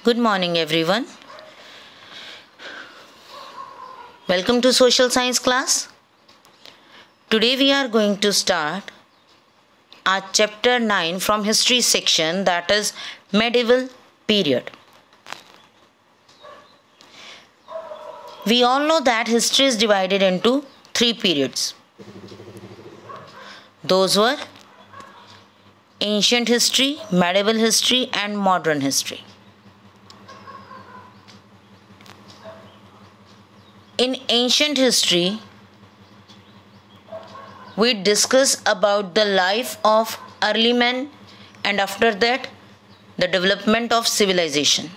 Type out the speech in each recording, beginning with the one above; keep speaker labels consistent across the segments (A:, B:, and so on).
A: Good morning, everyone. Welcome to Social Science class. Today we are going to start our chapter 9 from history section, that is medieval period. We all know that history is divided into 3 periods. Those were ancient history, medieval history and modern history. In ancient history, we discuss about the life of early men and after that the development of civilization.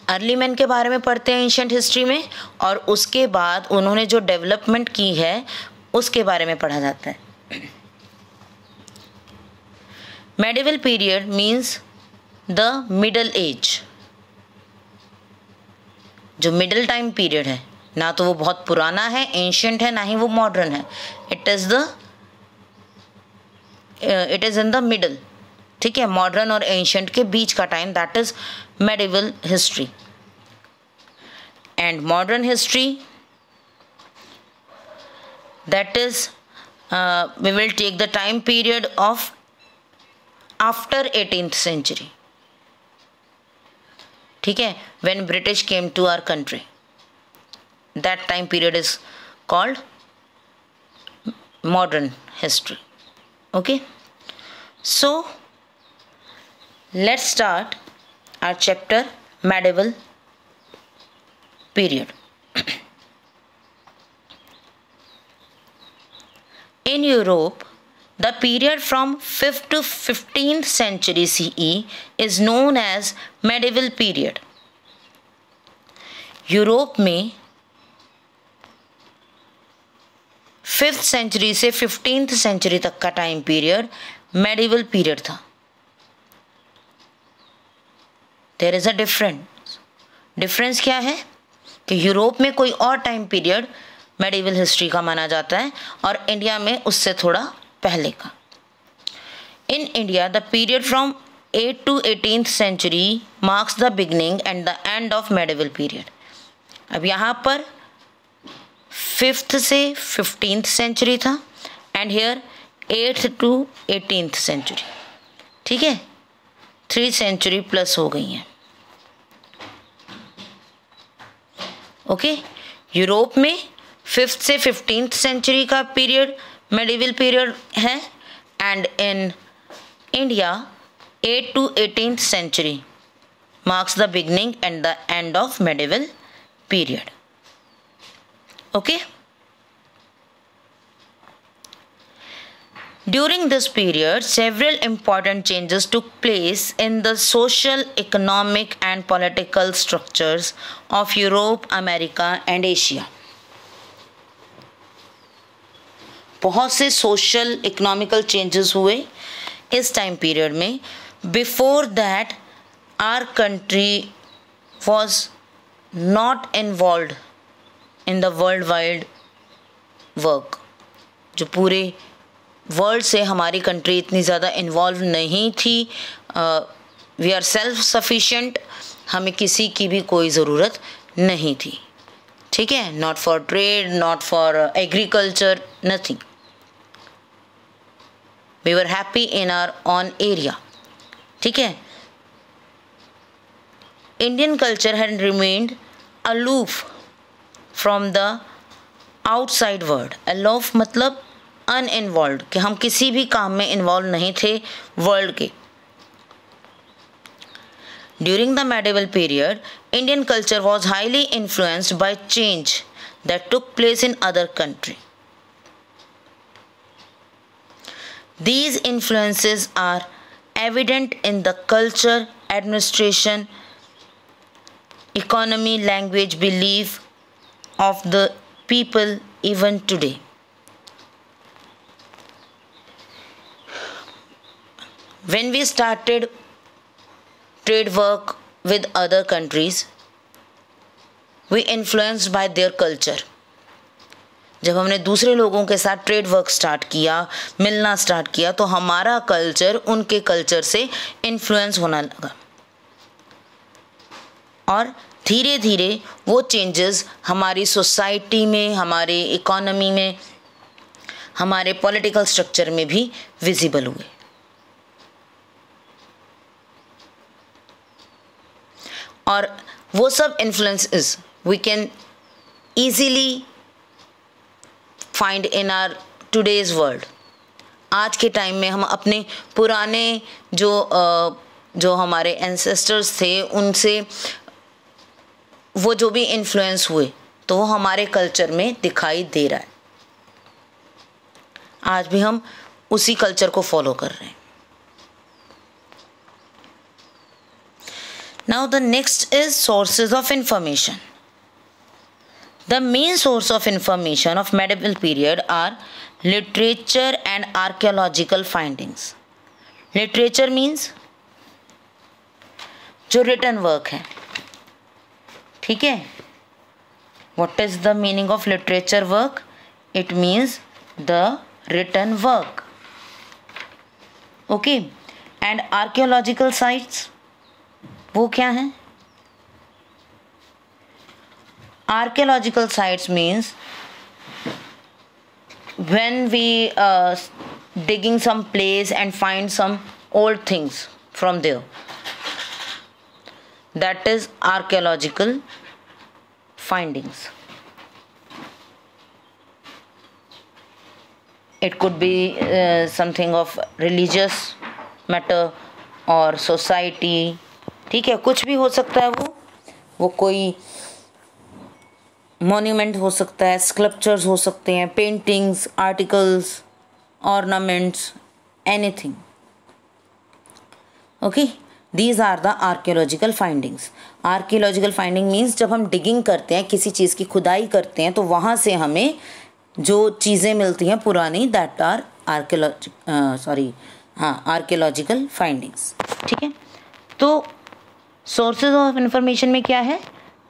A: Early man के बारे में पढ़ते हैं ancient history में और उसके बाद उन्होंने जो डेवलपमेंट की है उसके बारे में पढ़ा जाता है. Medieval period means the middle age. जो मिडल टाइम पीरियड है, ना तो वो बहुत पुराना है, एंशिएंट है, ना ही वो मॉडर्न है. It is in the middle. ठीक है, मॉडर्न और एंशिएंट के बीच का time, that is medieval history. And modern history, that is we will take the time period of after 18th century. ठीक है, when British came to our country, that time period is called modern history. Okay, so let's start our chapter medieval period. In Europe, the period from 5th to 15th century CE is known as medieval period. Europe में 5th century से 15th century तक का time period medieval period था. There is a difference क्या है कि Europe में कोई और टाइम पीरियड मेडिवल हिस्ट्री का माना जाता है और इंडिया में उससे थोड़ा पहले का. In India the period from 8th to 18th century marks the beginning and the end of medieval period. अब यहाँ पर 5th से 15th सेंचुरी था and hair 8th to 18th century. ठीक है, 3 सेंचुरी प्लस हो गई हैं. ओके, यूरोप में 5th से 15th सेंचुरी का पीरियड मेडिवल पीरियड है and in India 8th to 18th century marks the beginning and the end of medieval period. Okay, during this period several important changes took place in the social, economic and political structures of Europe, America and Asia. बहुत से social economical changes हुए इस time period में. Before that our country was not involve in the world wide work. जो पूरे world से हमारी country इतनी ज़्यादा इन्वॉल्व नहीं थी. We are self sufficient. हमें किसी की भी कोई ज़रूरत नहीं थी. ठीक है, not for trade, not for agriculture, nothing. We were happy in our own area. ठीक है, Indian culture had remained aloof from the outside world. aloof मतलब uninvolved, कि हम किसी भी काम में इन्वॉल्व नहीं थे वर्ल्ड के. During the medieval period, Indian culture was highly influenced by change that took place in other countries. These influences are evident in the culture, administration, economy, language, belief of the people even today. When we started trade work with other countries, we influenced by their culture. जब हमने दूसरे लोगों के साथ trade work start किया, मिलना start किया, तो हमारा कल्चर उनके कल्चर से इन्फ्लुएंस होने लगा और धीरे धीरे वो चेंजेस हमारी सोसाइटी में, हमारे इकोनॉमी में, हमारे पॉलिटिकल स्ट्रक्चर में भी विजिबल हुए। और वो सब influences we can easily find in our today's world। आज के टाइम में हम अपने पुराने जो हमारे एंसेस्टर्स थे उनसे वो जो भी इन्फ्लुएंस हुए तो वो हमारे कल्चर में दिखाई दे रहा है। आज भी हम उसी कल्चर को फॉलो कर रहे हैं। Now the next is sources of information। The main source of information of medieval period are literature and archaeological findings। Literature means जो written work है, ठीक है। What is the meaning of literature work? It means the written work, okay। And archaeological sites वो क्या हैं? Archaeological sites means when we digging some place and find some old things from there, that is archaeological findings। It could be something of religious matter or society, ठीक है, कुछ भी हो सकता है। वो कोई मॉन्यूमेंट हो सकता है, स्कल्पचर्स हो सकते हैं, paintings, articles, ornaments, anything, okay. These are the archaeological findings. Archaeological finding means जब हम डिगिंग करते हैं, किसी चीज़ की खुदाई करते हैं, तो वहाँ से हमें जो चीज़ें मिलती हैं पुरानी, दैट आर आर्कियोलॉजिकल फाइंडिंग्स, ठीक है। तो सोर्सेज ऑफ इंफॉर्मेशन में क्या है?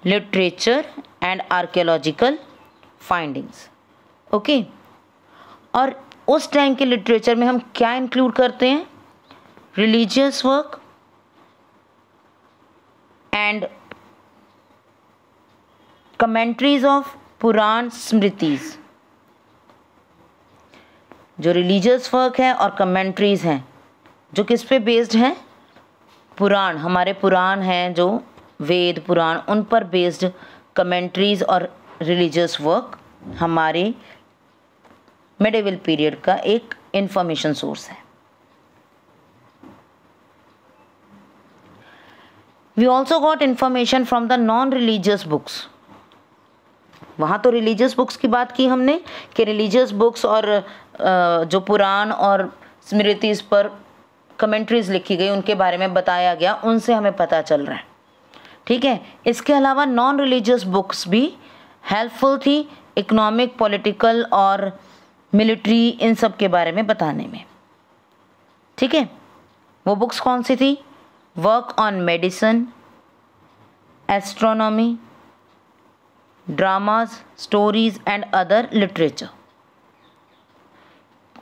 A: Literature and archaeological findings, okay. और उस टाइम के लिटरेचर में हम क्या इंक्लूड करते हैं? Religious work and commentaries of Purana smritis. जो रिलीजियस वर्क है और कमेंट्रीज हैं जो किस पे बेस्ड हैं? पुराण, हमारे पुराण हैं जो वेद पुराण, उन पर बेस्ड कमेंट्रीज और रिलीजियस वर्क हमारे मेडिवल पीरियड का एक इंफॉर्मेशन सोर्स है। We also got information from the non religious books. वहाँ तो रिलीजियस बुक्स की बात की हमने कि रिलीजियस बुक्स और जो पुराण और स्मृतिज पर कमेंट्रीज लिखी गई उनके बारे में बताया गया, उनसे हमें पता चल रहा है, ठीक है। इसके अलावा नॉन रिलीजियस बुक्स भी हेल्पफुल थी इकोनॉमिक, पॉलिटिकल और मिलिट्री, इन सब के बारे में बताने में, ठीक है। वो बुक्स कौन सी थी? Work on medicine, astronomy, dramas, stories and other literature.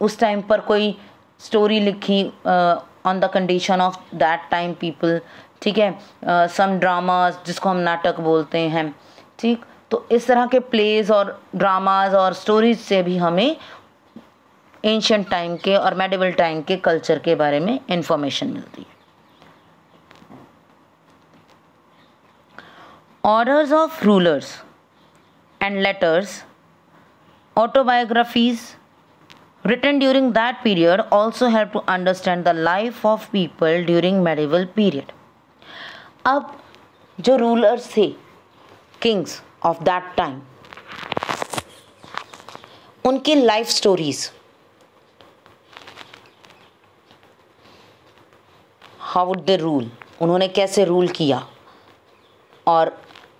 A: उस टाइम पर कोई स्टोरी लिखी on the condition of that time people, ठीक है। सम ड्रामाज जिसको हम नाटक बोलते हैं, ठीक। तो इस तरह के प्लेज और ड्रामाज और स्टोरीज से भी हमें एंशिएंट टाइम के और मेडिवल टाइम के कल्चर के बारे में इंफॉर्मेशन मिलती है। Orders of rulers and letters, autobiographies written during that period also help to understand the life of people during medieval period। अब जो रूलर्स थे, किंग्स ऑफ दैट टाइम, उनकी life stories, how would they rule, उन्होंने कैसे rule किया और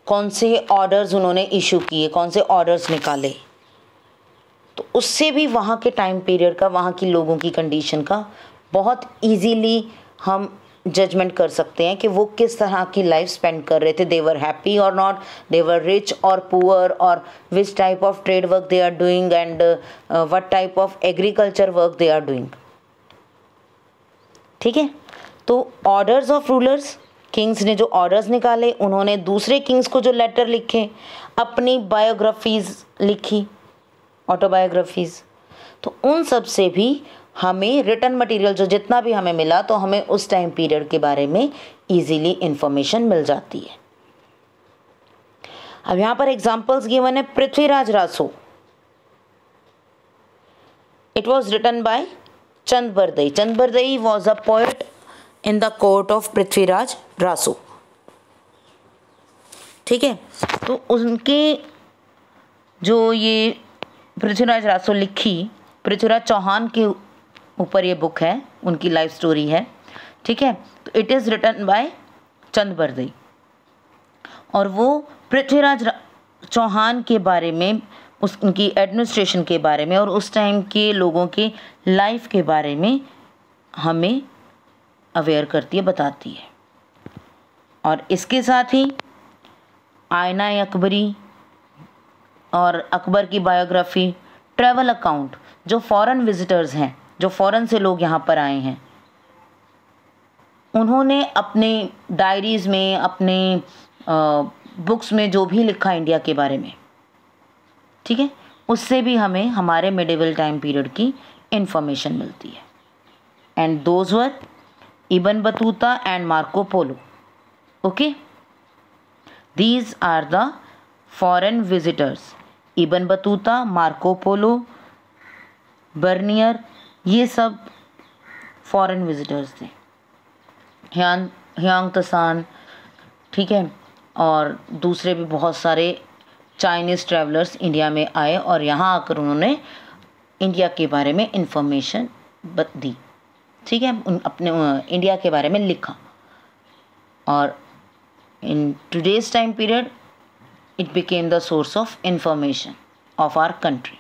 A: कौन से ऑर्डर्स उन्होंने इशू किए, कौन से ऑर्डर्स निकाले, तो उससे भी वहाँ के टाइम पीरियड का, वहाँ की लोगों की कंडीशन का बहुत इजीली हम जजमेंट कर सकते हैं कि वो किस तरह की लाइफ स्पेंड कर रहे थे. दे वर हैप्पी और नॉट, दे वर रिच और पुअर, और which type of trade work they are doing and what type of agriculture work they are doing. ठीक है. तो ऑर्डर्स ऑफ रूलर्स, किंग्स ने जो ऑर्डर्स निकाले, उन्होंने दूसरे किंग्स को जो लेटर लिखे, अपनी बायोग्राफीज लिखी, ऑटोबायोग्राफीज, तो उन सब से भी हमें रिटन मटेरियल जो जितना भी हमें मिला, तो हमें उस टाइम पीरियड के बारे में इजीली इंफॉर्मेशन मिल जाती है. अब यहाँ पर एग्जांपल्स गिवन है. Prithviraj Raso, it was written by Chandbardai. Chandbardai was a poet in the court of Prithviraj Raso. ठीक है. तो उनके जो ये पृथ्वीराज रासो लिखी, पृथ्वीराज चौहान के ऊपर ये बुक है, उनकी लाइफ स्टोरी है. ठीक है. तो इट इज़ रिटन बाय चंदबरदई, और वो पृथ्वीराज चौहान के बारे में, उनकी एडमिनिस्ट्रेशन के बारे में और उस टाइम के लोगों के लाइफ के बारे में हमें अवेयर करती है, बताती है. और इसके साथ ही आईना अकबरी और अकबर की बायोग्राफी, ट्रैवल अकाउंट, जो फॉरेन विजिटर्स हैं, जो फॉरेन से लोग यहाँ पर आए हैं, उन्होंने अपने डायरीज़ में, अपने बुक्स में जो भी लिखा इंडिया के बारे में, ठीक है, उससे भी हमें हमारे मिडिवल टाइम पीरियड की इंफॉर्मेशन मिलती है. And those were Ibn Battuta and Marco Polo. Okay, these are the foreign visitors. Ibn Battuta, Marco Polo, Bernier, ये सब फॉरेन विजिटर्स थे. ह्यांग तसान, ठीक है, और दूसरे भी बहुत सारे चाइनीज़ ट्रैवलर्स इंडिया में आए और यहाँ आकर उन्होंने इंडिया के बारे में इंफॉर्मेशन दी. ठीक है, अपने इंडिया के बारे में लिखा. और in today's time period it became the source of information of our country.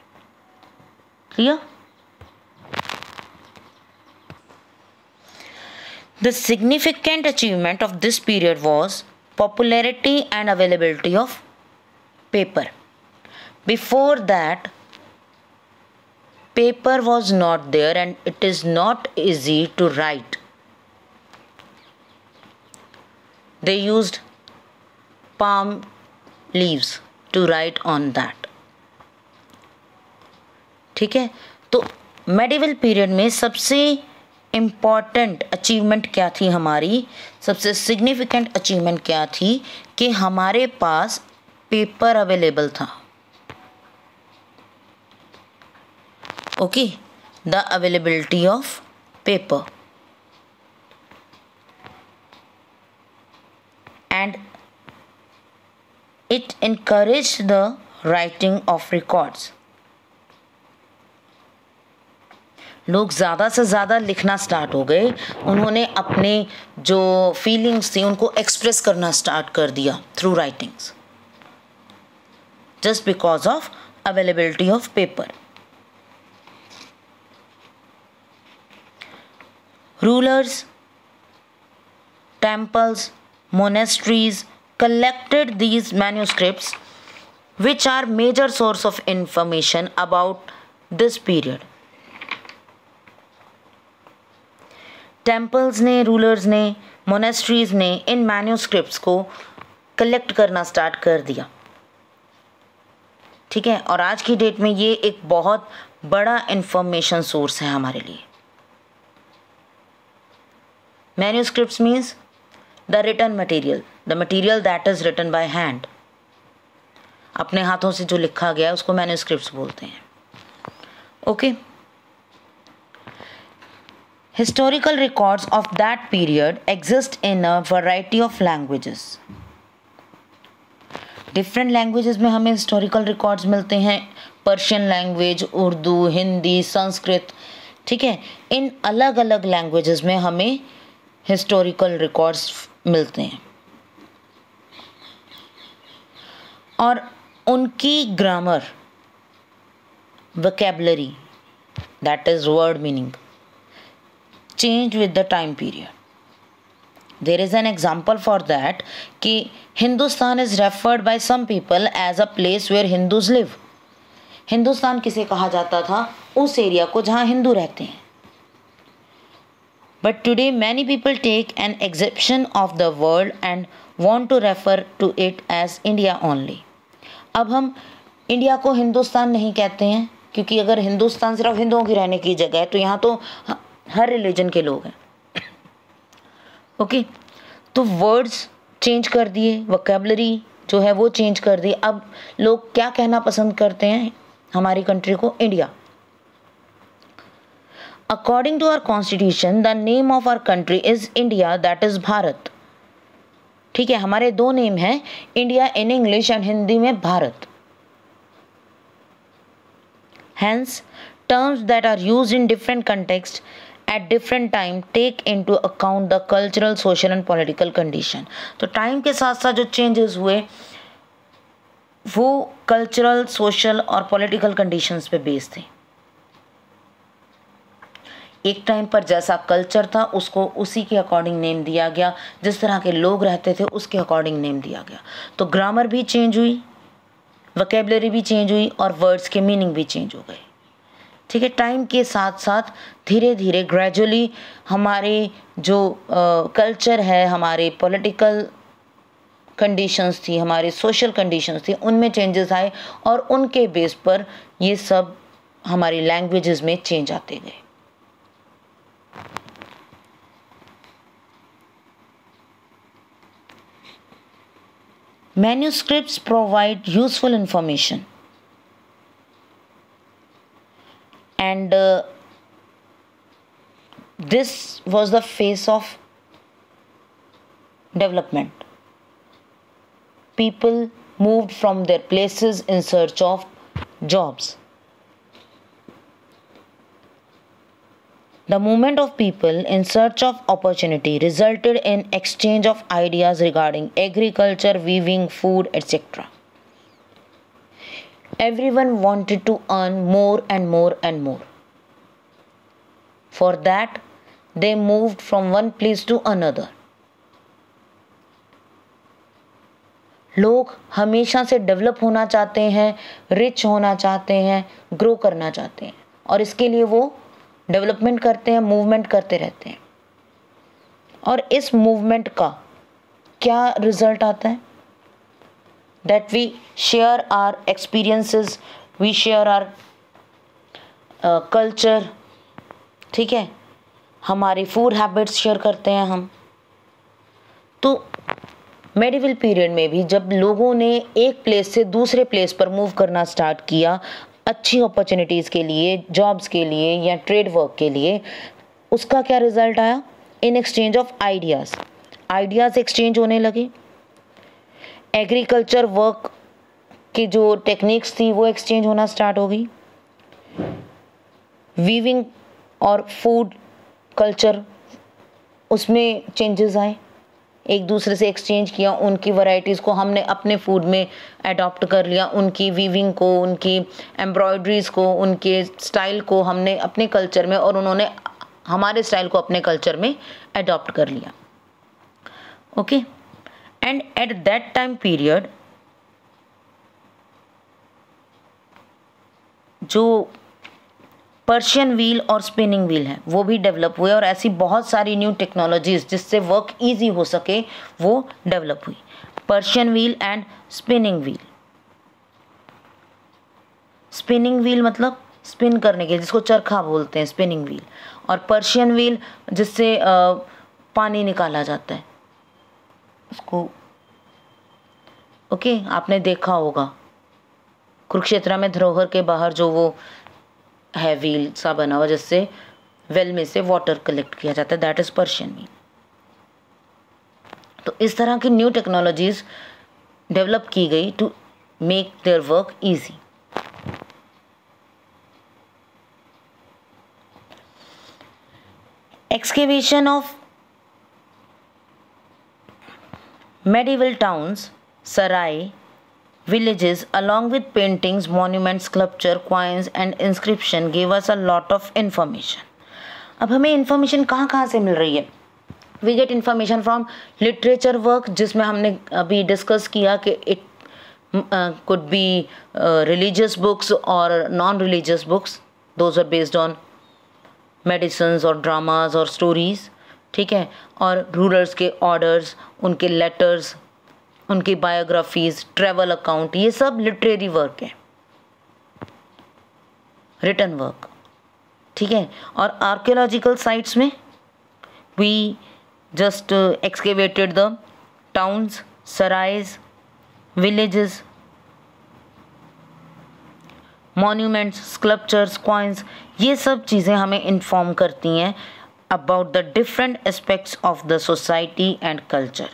A: Clear? The significant achievement of this period was popularity and availability of paper. Before that, paper was not there and it is not easy to write. They used palm leaves to write on that. ठीक है. तो medieval period में सबसे important achievement क्या थी हमारी, सबसे significant achievement क्या थी कि हमारे पास पेपर अवेलेबल था. Okay, the availability of paper. And it encouraged the writing of records. लोग ज़्यादा से ज़्यादा लिखना स्टार्ट हो गए. उन्होंने अपने जो फीलिंग्स थी उनको एक्सप्रेस करना स्टार्ट कर दिया through writings, just because of availability of paper. Rulers, temples, monasteries collected these manuscripts, which are major source of information about this period. Temples ने, रूलर्स ने, मोनेस्ट्रीज ने इन मैन्यूस्क्रिप्ट्स को कलेक्ट करना स्टार्ट कर दिया. ठीक है, और आज की डेट में ये एक बहुत बड़ा इंफॉर्मेशन सोर्स है हमारे लिए. Manuscripts means the written material, the material that is written by hand. अपने हाथों से जो लिखा गया है उसको मैन्यूस्क्रिप्ट्स बोलते हैं. Okay, historical records of that period exist in a variety of languages. Different languages में हमें हिस्टोरिकल रिकॉर्ड्स मिलते हैं. Persian language, Urdu, Hindi, Sanskrit. ठीक है, इन अलग अलग लैंग्वेजेस में हमें हिस्टोरिकल रिकॉर्ड्स मिलते हैं और उनकी grammar, vocabulary, that is word meaning, change with the time period. There is an example for that कि Hindustan is referred by some people as a place where Hindus live. Hindustan किसे कहा जाता था? उस एरिया को जहाँ हिंदू रहते हैं। But today many people take an exception of the world and want to refer to it as India only। अब हम इंडिया को हिंदुस्तान नहीं कहते हैं, क्योंकि अगर हिंदुस्तान सिर्फ हिंदुओं की रहने की जगह है तो यहाँ तो हर रिलीजन के लोग हैं। ओके, तो वर्ड्स चेंज कर दिए, वोकैबुलरी जो है वो चेंज कर दी। अब लोग क्या कहना पसंद करते हैं हमारी कंट्री को? India. According to our constitution the name of our country is India, that is Bharat. ठीक है, हमारे दो नेम हैं, India in English and Hindi में Bharat. Hence, terms that are used in different contexts at different time take into account the cultural, social and political condition। तो time के साथ साथ जो चेंजेस हुए वो कल्चरल, सोशल और पॉलिटिकल कंडीशंस पे बेस्ड थे। एक टाइम पर जैसा कल्चर था उसको उसी के अकॉर्डिंग नेम दिया गया, जिस तरह के लोग रहते थे उसके अकॉर्डिंग नेम दिया गया। तो ग्रामर भी चेंज हुई, वोकैबुलरी भी चेंज हुई और वर्ड्स के मीनिंग भी चेंज हो गए। ठीक है, टाइम के साथ साथ धीरे धीरे ग्रेजुअली हमारे जो कल्चर है, हमारे पॉलिटिकल कंडीशंस थी, हमारे सोशल कंडीशंस थी, उनमें चेंजेस आए और उनके बेस पर ये सब हमारी लैंग्वेजेस में चेंज आते गए। Manuscripts provide useful information and this was the phase of development. People moved from their places in search of jobs. The movement of people in search of opportunity resulted in exchange of ideas regarding agriculture, weaving, food, etc. Everyone wanted to earn more and more and more. For that, they moved from one place to another. लोग हमेशा से develop होना चाहते हैं, rich होना चाहते हैं, grow करना चाहते हैं और इसके लिए वो डेवलपमेंट करते हैं, मूवमेंट करते रहते हैं। और इस मूवमेंट का क्या रिजल्ट आता है? That we share our experiences, we share our culture. ठीक है, हमारी फूड हैबिट्स शेयर करते हैं हम। तो मेडिवल पीरियड में भी जब लोगों ने एक प्लेस से दूसरे प्लेस पर मूव करना स्टार्ट किया अच्छी अपॉर्चुनिटीज़ के लिए, जॉब्स के लिए या ट्रेड वर्क के लिए, उसका क्या रिजल्ट आया? In exchange of ideas exchange होने लगे। एग्रीकल्चर वर्क की जो टेक्निक्स थी वो एक्सचेंज होना स्टार्ट हो गई। वीविंग और फूड कल्चर उसमें चेंजेस आए, एक दूसरे से एक्सचेंज किया, उनकी वैरायटीज़ को हमने अपने फूड में अडॉप्ट कर लिया, उनकी वीविंग को, उनकी एम्ब्रॉयडरीज़ को, उनके स्टाइल को हमने अपने कल्चर में और उन्होंने हमारे स्टाइल को अपने कल्चर में अडॉप्ट कर लिया। Okay, and at that time period जो पर्शियन व्हील और स्पिनिंग व्हील है वो भी डेवलप हुए और ऐसी बहुत सारी न्यू टेक्नोलॉजीज जिससे वर्क इजी हो सके वो डेवलप हुई। Persian wheel and spinning wheel. Spinning wheel मतलब स्पिन करने के, जिसको चरखा बोलते हैं, स्पिनिंग व्हील। और पर्शियन व्हील जिससे पानी निकाला जाता है उसको। ओके, आपने देखा होगा कुरुक्षेत्र में धरोहर के बाहर जो वो है व्हील सा बना हुआ जिससे वेल में से वाटर कलेक्ट किया जाता है, दैट इज पर्शियन व्हील। तो इस तरह की न्यू टेक्नोलॉजीज डेवलप की गई to make their work easy. Excavation of medieval towns, sarai, villages along with paintings, monuments, sculpture, coins and inscription gave us a lot of information। अब हमें information कहाँ कहाँ से मिल रही है? We get information from literature work, जिसमें हमने अभी डिस्कस किया कि it could be religious books or non-religious books. Those are based on medicines or dramas or stories. ठीक है, और रूलर्स के ऑर्डर्स, उनके लेटर्स, उनकी बायोग्राफीज, ट्रैवल अकाउंट, ये सब लिटरेरी वर्क है, रिटन वर्क. ठीक है, और आर्कियोलॉजिकल साइट्स में we just excavated the towns, sarais, villages, monuments, sculptures, coins, ये सब चीज़ें हमें इन्फॉर्म करती हैं about the different aspects of the society and culture.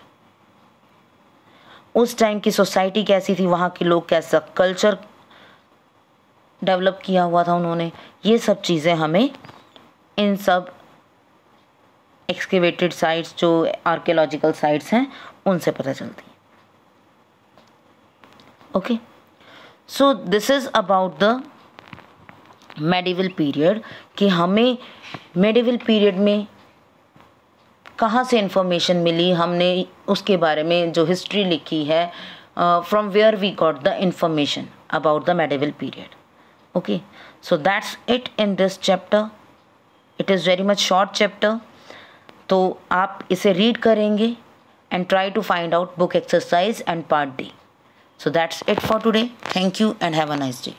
A: उस टाइम की सोसाइटी कैसी थी, वहाँ के लोग कैसा कल्चर डेवलप किया हुआ था उन्होंने, ये सब चीज़ें हमें इन सब एक्सकेवेटेड साइट्स, जो आर्कियोलॉजिकल साइट्स हैं, उनसे पता चलती है. Okay, so this is about the medieval period, कि हमें मेडिवल पीरियड में कहाँ से इंफॉर्मेशन मिली, हमने उसके बारे में जो हिस्ट्री लिखी है, from where we got the information about the medieval period. Okay, so that's it in this chapter. It is very much short chapter, तो आप इसे रीड करेंगे and try to find out book exercise and part D. So that's it for today. Thank you and have a nice day.